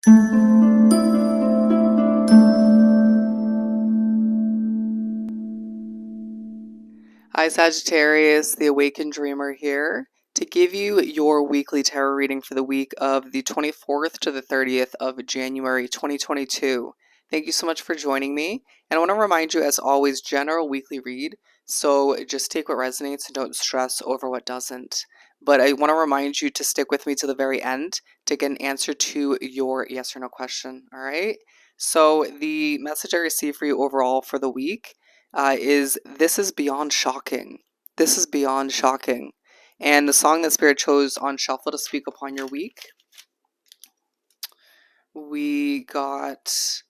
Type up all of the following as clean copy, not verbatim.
Hi Sagittarius, the Awakened Dreamer here to give you your weekly tarot reading for the week of the 24th to the 30th of January 2022. Thank you so much for joining me. And I want to remind you, as always, general weekly read. So just take what resonates and don't stress over what doesn't. But I want to remind you to stick with me to the very end to get an answer to your yes or no question. All right. So the message I received for you overall for the week is "This is beyond shocking. This is beyond shocking." And the song that Spirit chose on shuffle to speak upon your week, we got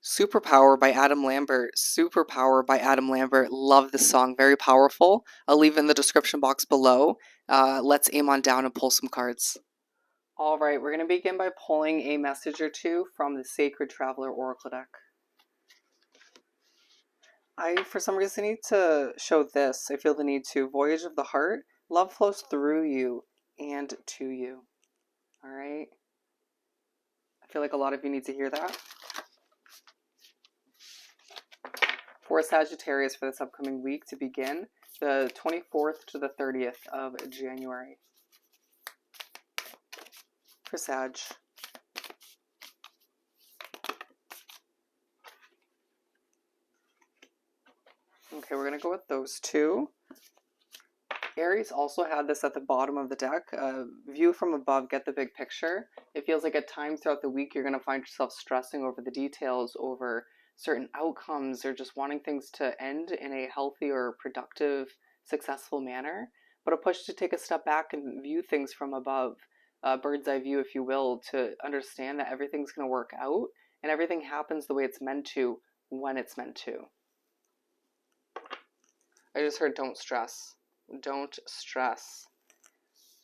Superpower by Adam Lambert. Superpower by Adam Lambert. Love this song. Very powerful. I'll leave it in the description box below. Let's aim on down and pull some cards. All right, we're going to begin by pulling a message or two from the Sacred Traveler Oracle deck. I, for some reason, need to show this. I feel the need to. Voyage of the Heart. Love flows through you and to you. All right? I feel like a lot of you need to hear that. For Sagittarius for this upcoming week to begin, the 24th to the 30th of January. For Sag. Okay, we're going to go with those two. Aries also had this at the bottom of the deck. View from above, get the big picture. It feels like at times throughout the week you're going to find yourself stressing over the details, over certain outcomes, or just wanting things to end in a healthy or productive, successful manner. But a push to take a step back and view things from above, bird's eye view, if you will, to understand that everything's going to work out and everything happens the way it's meant to when it's meant to. I just heard don't stress. Don't stress.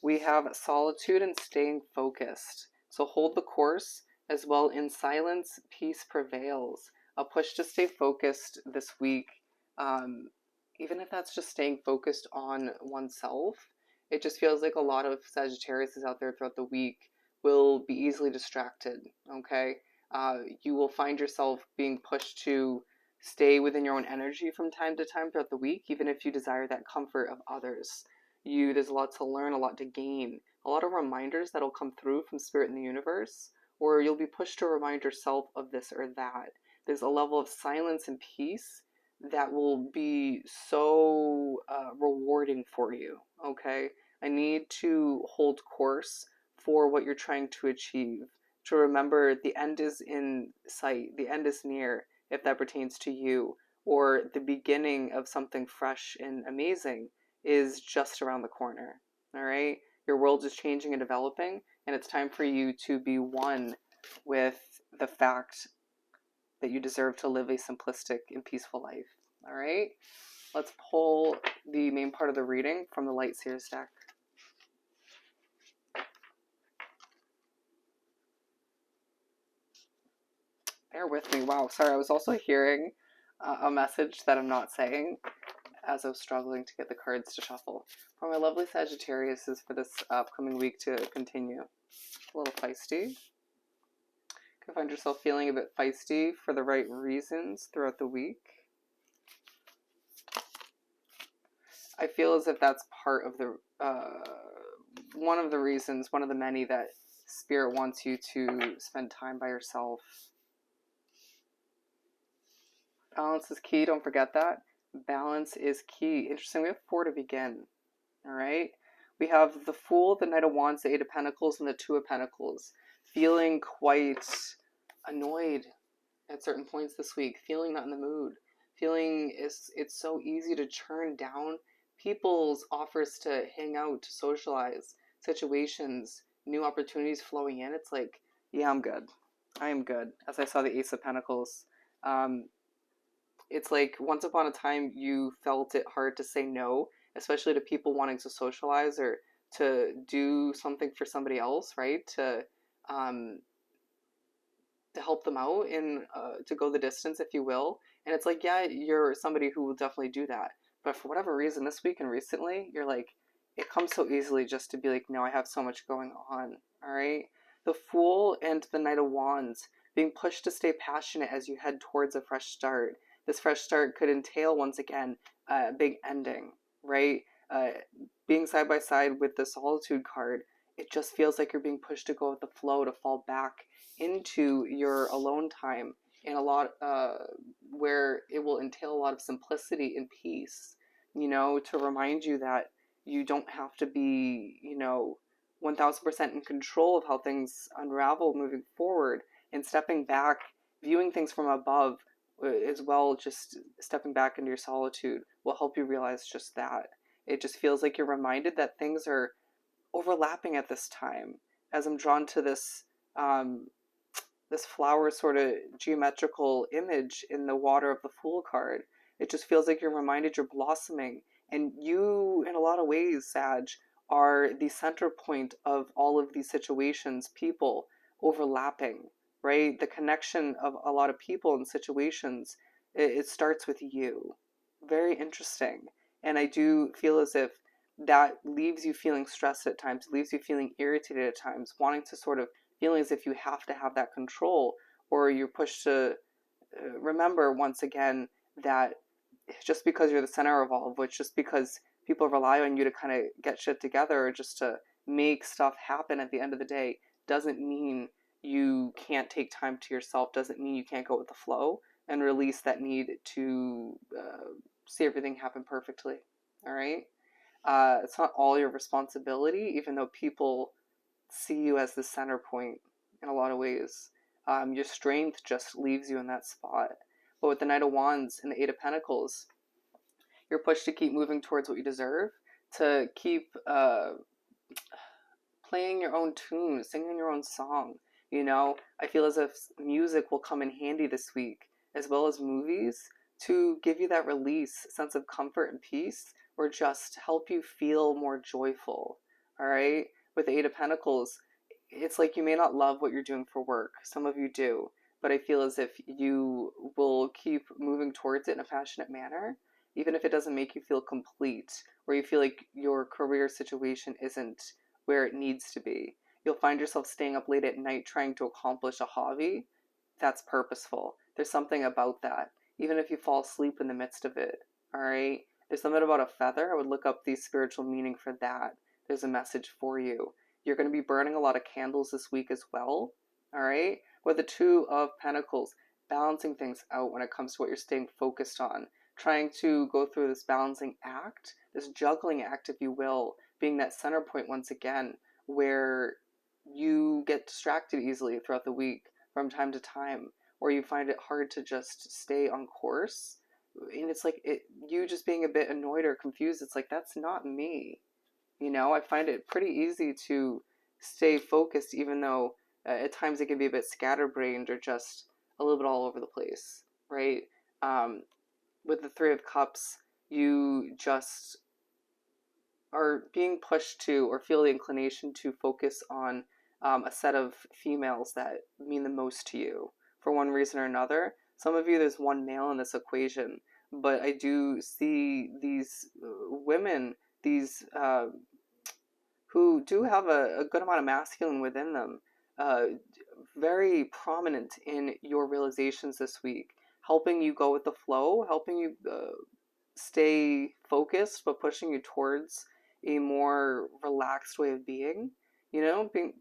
We have solitude and staying focused. So hold the course as well. In silence, peace prevails. A push to stay focused this week, even if that's just staying focused on oneself. It just feels like a lot of Sagittarius out there throughout the week will be easily distracted, okay? You will find yourself being pushed to stay within your own energy from time to time throughout the week, even if you desire that comfort of others. There's a lot to learn, a lot to gain, a lot of reminders that'll come through from Spirit in the universe, or you'll be pushed to remind yourself of this or that. There's a level of silence and peace that will be so rewarding for you, okay? I need to hold course for what you're trying to achieve, to remember the end is in sight, the end is near, if that pertains to you, or the beginning of something fresh and amazing is just around the corner, all right? Your world is changing and developing, and it's time for you to be one with the fact that you deserve to live a simplistic and peaceful life, all right? Let's pull the main part of the reading from the Light Seers deck. Bear with me. Wow, sorry, I was also hearing a message that I'm not saying as I was struggling to get the cards to shuffle. For my lovely Sagittarius is for this upcoming week to continue. A little feisty. Can find yourself feeling a bit feisty for the right reasons throughout the week. I feel as if that's part of the one of the reasons, one of the many that Spirit wants you to spend time by yourself. Balance is key. Don't forget that. Balance is key. Interesting. We have 4 to begin. All right. We have the Fool, the Knight of Wands, the 8 of Pentacles, and the 2 of Pentacles. Feeling quite annoyed at certain points this week. Feeling not in the mood. Feeling it's so easy to turn down people's offers to hang out, to socialize, situations, new opportunities flowing in. It's like, yeah, I'm good. I am good. As I saw the Ace of Pentacles. It's like once upon a time you felt it hard to say no, especially to people wanting to socialize or to do something for somebody else, right? To help them out and to go the distance, if you will. And it's like, yeah, you're somebody who will definitely do that. But for whatever reason, this week and recently, you're like, it comes so easily just to be like, no, I have so much going on, all right? the Fool and the Knight of Wands, being pushed to stay passionate as you head towards a fresh start. This fresh start could entail, once again, a big ending, right? Uh, Being side by side with the Solitude card, it just feels like you're being pushed to go with the flow, to fall back into your alone time in a lot where it will entail a lot of simplicity and peace, to remind you that you don't have to be, 1000% in control of how things unravel moving forward, and stepping back, viewing things from above as well, just stepping back into your solitude will help you realize just that. It just feels like you're reminded that things are overlapping at this time. As I'm drawn to this flower sort of geometrical image in the water of the Fool card, it just feels like you're reminded you're blossoming, and you, in a lot of ways, Sag, are the center point of all of these situations, people overlapping, right? The connection of a lot of people and situations, it starts with you. Very interesting. And I do feel as if that leaves you feeling stressed at times, leaves you feeling irritated at times, wanting to sort of feeling as if you have to have that control, or you're pushed to remember once again that just because you're the center of all of which, just because people rely on you to kind of get shit together or just to make stuff happen at the end of the day, doesn't mean you can't take time to yourself, doesn't mean you can't go with the flow and release that need to see everything happen perfectly. All right? It's not all your responsibility, even though people see you as the center point in a lot of ways. Your strength just leaves you in that spot. But with the Knight of Wands and the Eight of Pentacles, you're pushed to keep moving towards what you deserve, to keep playing your own tune, singing your own song. I feel as if music will come in handy this week, as well as movies, to give you that release, sense of comfort and peace, or just help you feel more joyful. All right? With the Eight of Pentacles, it's like you may not love what you're doing for work. Some of you do, but I feel as if you will keep moving towards it in a passionate manner, even if it doesn't make you feel complete, or you feel like your career situation isn't where it needs to be. You'll find yourself staying up late at night trying to accomplish a hobby that's purposeful. There's something about that, even if you fall asleep in the midst of it. All right? There's something about a feather. I would look up the spiritual meaning for that. There's a message for you. You're going to be burning a lot of candles this week as well. All right? With the Two of Pentacles, balancing things out when it comes to what you're staying focused on. Trying to go through this balancing act, this juggling act, if you will, being that center point once again, where you get distracted easily throughout the week from time to time, or you find it hard to just stay on course. And it's like you just being a bit annoyed or confused. It's like, that's not me. I find it pretty easy to stay focused, even though at times it can be a bit scatterbrained or just a little bit all over the place, right? With the Three of Cups, you just are being pushed to, or feel the inclination to focus on a set of females that mean the most to you for one reason or another. Some of you, there's one male in this equation, but I do see these women, these who do have a good amount of masculine within them, very prominent in your realizations this week, helping you go with the flow, helping you stay focused, but pushing you towards a more relaxed way of being,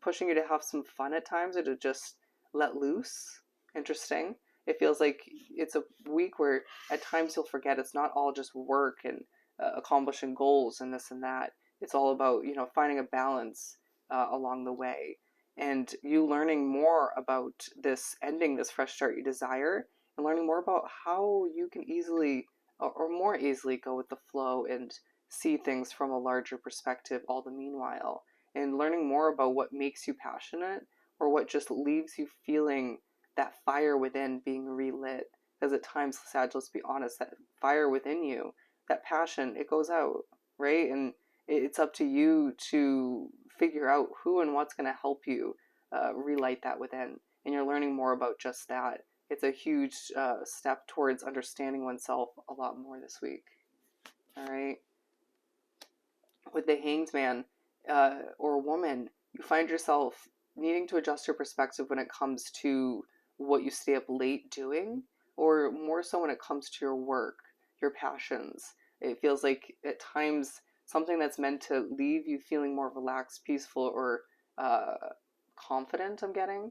pushing you to have some fun at times, or to just let loose. Interesting. It feels like it's a week where at times you'll forget it's not all just work and accomplishing goals and this and that. It's all about, finding a balance along the way, and you learning more about this ending, this fresh start you desire, and learning more about how you can easily or more easily go with the flow and see things from a larger perspective all the meanwhile, and learning more about what makes you passionate, or what just leaves you feeling that fire within being relit. Because at times, Sag, let's be honest, that fire within you, that passion, it goes out, right? And it's up to you to figure out who and what's going to help you relight that within. And you're learning more about just that. It's a huge step towards understanding oneself a lot more this week. All right. With the Hanged Man or woman, you find yourself needing to adjust your perspective when it comes to what you stay up late doing, or more so when it comes to your work, your passions. It feels like at times something that's meant to leave you feeling more relaxed, peaceful, or uh, confident, I'm getting,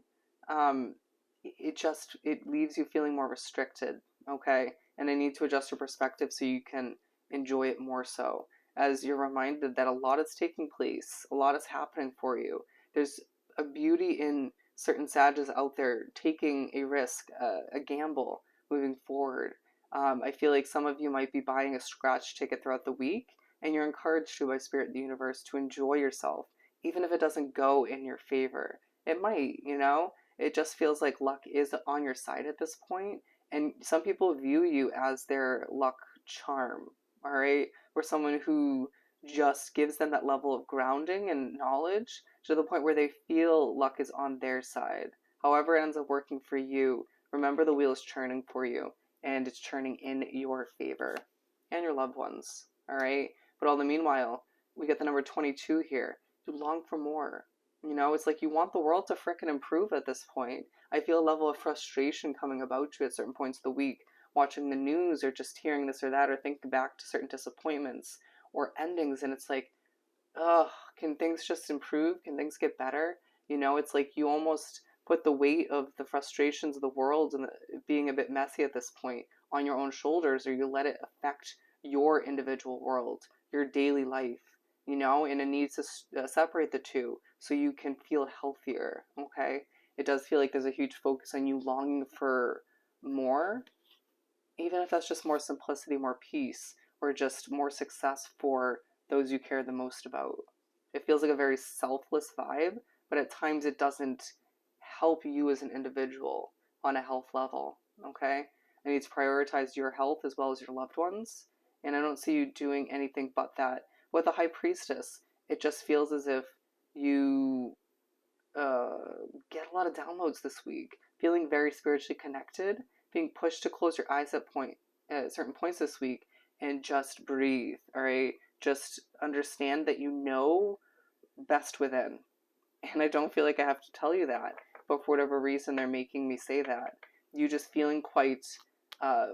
um, it leaves you feeling more restricted. Okay, and I need to adjust your perspective so you can enjoy it more so, as you're reminded that a lot is taking place, a lot is happening for you. There's a beauty in certain sages out there taking a risk, a gamble, moving forward. I feel like some of you might be buying a scratch ticket throughout the week, and you're encouraged to by Spirit of the Universe to enjoy yourself, even if it doesn't go in your favor. It might, you know? It just feels like luck is on your side at this point, and some people view you as their luck charm, all right? Or someone who just gives them that level of grounding and knowledge to the point where they feel luck is on their side. However, it ends up working for you. Remember, the wheel is churning for you, and it's churning in your favor and your loved ones. All right. But all the meanwhile, we get the number 22 here. You long for more. You know, it's like you want the world to frickin' improve at this point. I feel a level of frustration coming about you at certain points of the week, watching the news or just hearing this or that, or thinking back to certain disappointments or endings, and it's like, ugh, can things just improve? Can things get better? You know, it's like you almost put the weight of the frustrations of the world and being a bit messy at this point on your own shoulders, or you let it affect your individual world, your daily life, you know, and it needs to separate the two so you can feel healthier, okay? It does feel like there's a huge focus on you longing for more, even if that's just more simplicity, more peace, or just more success for those you care the most about. It feels like a very selfless vibe, but at times it doesn't help you as an individual on a health level, okay? I need to prioritize your health as well as your loved ones, and I don't see you doing anything but that. With the High Priestess, it just feels as if you get a lot of downloads this week, feeling very spiritually connected, being pushed to close your eyes at certain points this week and just breathe, all right? Just understand that you know best within. And I don't feel like I have to tell you that, but for whatever reason, they're making me say that. You just feeling quite uh,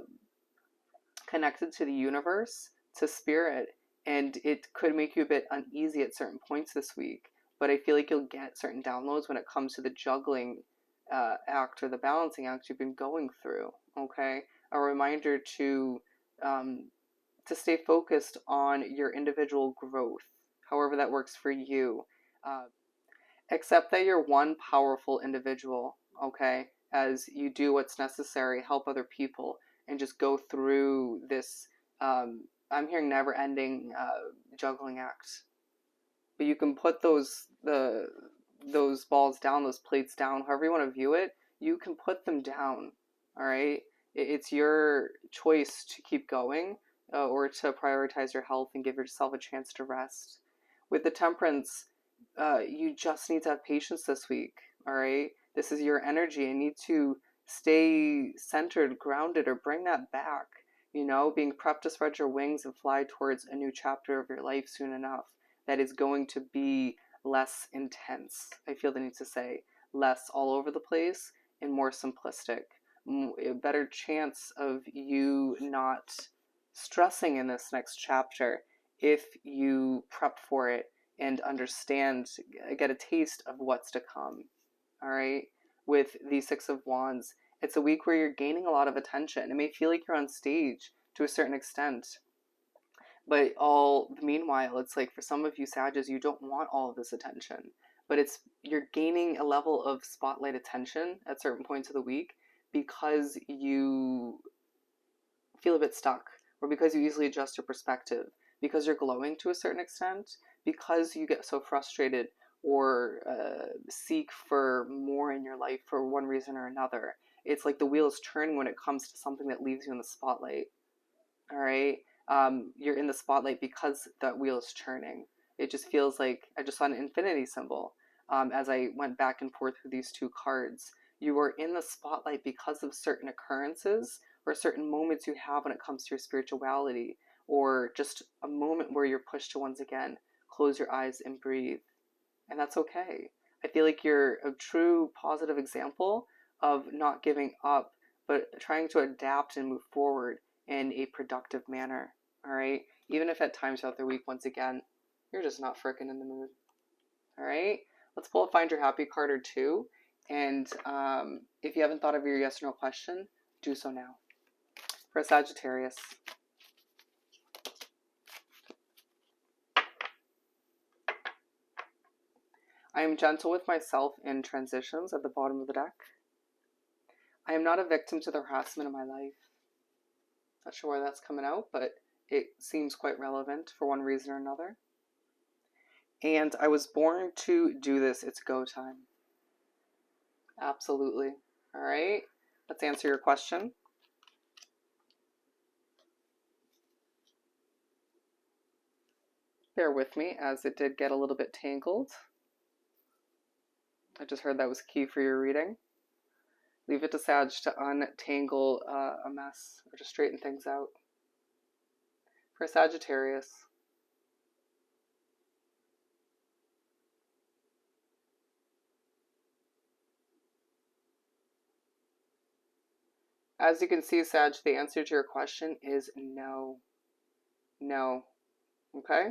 connected to the universe, to spirit, and it could make you a bit uneasy at certain points this week. But I feel like you'll get certain downloads when it comes to the juggling act or the balancing act you've been going through. Okay, a reminder um, to stay focused on your individual growth, however that works for you. Uh, Accept that you're one powerful individual, okay, as you do what's necessary, help other people, and just go through this, I'm hearing never ending juggling act. But you can put those balls down, those plates down, however you want to view it, you can put them down, all right? It's your choice to keep going or to prioritize your health and give yourself a chance to rest. With the temperance, you just need to have patience this week, all right? This is your energy. You need to stay centered, grounded, or bring that back. You know, being prepped to spread your wings and fly towards a new chapter of your life soon enough that is going to be less intense. I feel the need to say less all over the place and more simplistic. A better chance of you not stressing in this next chapter if you prep for it and understand, get a taste of what's to come. All right. With the Six of Wands, it's a week where you're gaining a lot of attention. It may feel like you're on stage to a certain extent, but all meanwhile, it's like for some of you Sages, you don't want all of this attention, but you're gaining a level of spotlight attention at certain points of the week because you feel a bit stuck, or because you easily adjust your perspective, because you're glowing to a certain extent, because you get so frustrated or seek for more in your life for one reason or another. It's like the wheel is turning when it comes to something that leaves you in the spotlight. All right. You're in the spotlight because that wheel is churning. It just feels like I just saw an infinity symbol as I went back and forth with these two cards. You are in the spotlight because of certain occurrences or certain moments you have when it comes to your spirituality, or just a moment where you're pushed to once again close your eyes and breathe. And that's okay. I feel like you're a true positive example of not giving up, but trying to adapt and move forward in a productive manner. All right. Even if at times throughout the week, once again, you're just not freaking in the mood. All right. Let's pull a Find Your Happy card or two. And if you haven't thought of your yes or no question, do so now. For Sagittarius. I am gentle with myself in transitions at the bottom of the deck. I am not a victim to the harassment of my life. Not sure why that's coming out, but it seems quite relevant for one reason or another. And I was born to do this. It's go time. Absolutely. All right. Let's answer your question. Bear with me as it did get a little bit tangled. I just heard that was key for your reading. Leave it to Sag to untangle a mess or to straighten things out. For Sagittarius. As you can see, Sag, the answer to your question is no. No. Okay?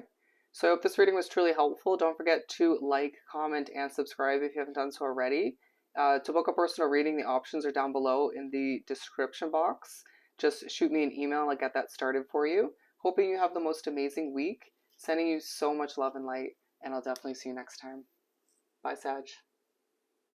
So I hope this reading was truly helpful. Don't forget to like, comment, and subscribe if you haven't done so already. To book a personal reading, the options are down below in the description box. Just shoot me an email and I'll get that started for you. Hoping you have the most amazing week. Sending you so much love and light, and I'll definitely see you next time. Bye, Sag.